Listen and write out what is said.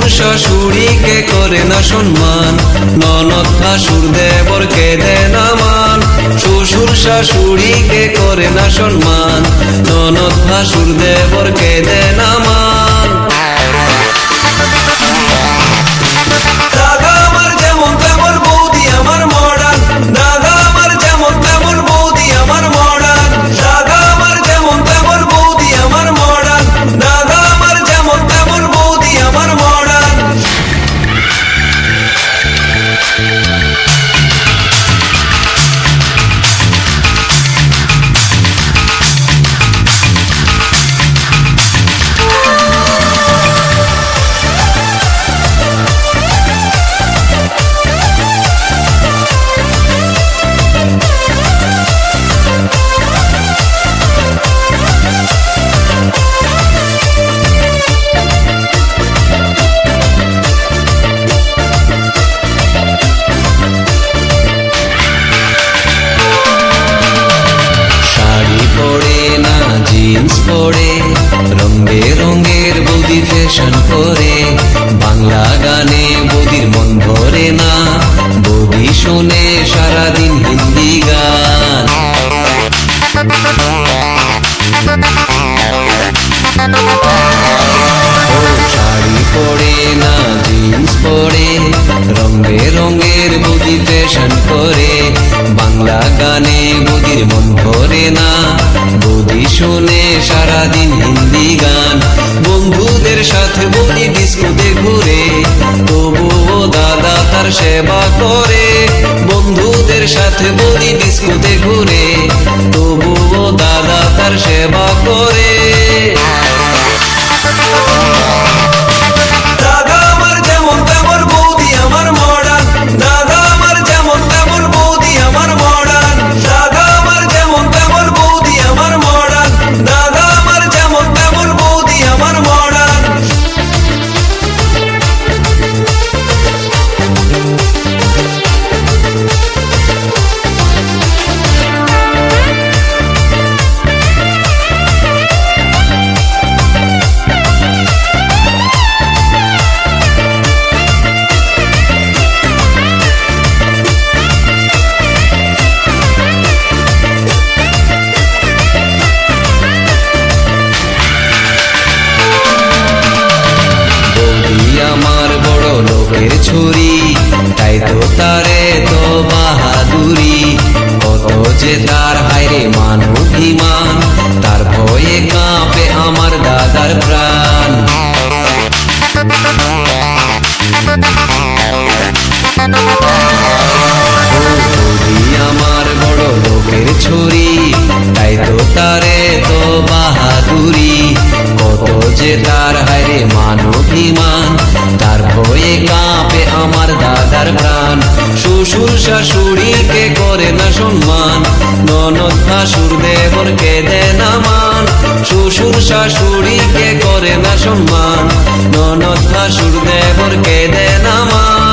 শ্বশুর শাশুড়িকে করে না সম্মান, ননদ ভাসুর দেবরকে দেয় না মান। শ্বশুর শাশুড়িকে করে না সম্মান, ননদ ভাসুর দেবরকে দেয় না মান। দাদা আমার যেমন তেমন বৌদি আমার মডার্ন, দাদা আমার যেমন তেমন বৌদি আমার মডার্ন, দাদা আমার যেমন তেমন বৌদি আমার মডার্ন, দাদা আমার যেমন তেমন বৌদি আমার মডার্ন। জিন্স পরে রং বেরঙের বৌদি ফ্যাশন করে, বাংলা গানে বৌদির মন ভরে না, বৌদি শোনে সারাদিন হিন্দি গান। শাড়ি পরে না জিন্স পরে, রং বেরঙের বৌদি ফ্যাশন করে, বাংলা গানে বৌদির মন ভরে না, বৌদি শোনে সারাদিন হিন্দি গান। বন্ধুদের সাথে বৌদি ডিস্কোতে ঘুরে, তবুও দাদা তার সেবা করে। বন্ধুদের সাথে বৌদি ডিস্কোতে ঘুরে, তবুও দাদা তার সেবা করে। দাদা আমার যেমন তেমন বৌদি আমার মডার্ন, দাদা আমার যেমন তেমন বৌদি আমার মডার্ন, দাদা আমার যেমন তেমন বৌদি আমার মডার্ন, দাদা আমার যেমন তেমন বৌদি আমার মডার্ন। আমার বড় লোকের ছুরি, তাই তো তারে তো বাহাদুরি, কত যে তার হায়রে মান অভিমান, তার ভয়ে কাঁপে আমার দাদার প্রাণ। আমার বড় লোকের ছুরি, তাই তো তারে তো বাহাদুরি, কত যে তার হায়রে মান অভিমান, তার ভয়ে কাঁপে আমার দাদার প্রাণ। শ্বশুর শাশুড়িকে করে না সম্মান, ননদ ভাসুর দেবরকে দেয় না মান। শ্বশুর শাশুড়িকে করে না সম্মান, ননদ ভাসুর দেবরকে দেয় না মান।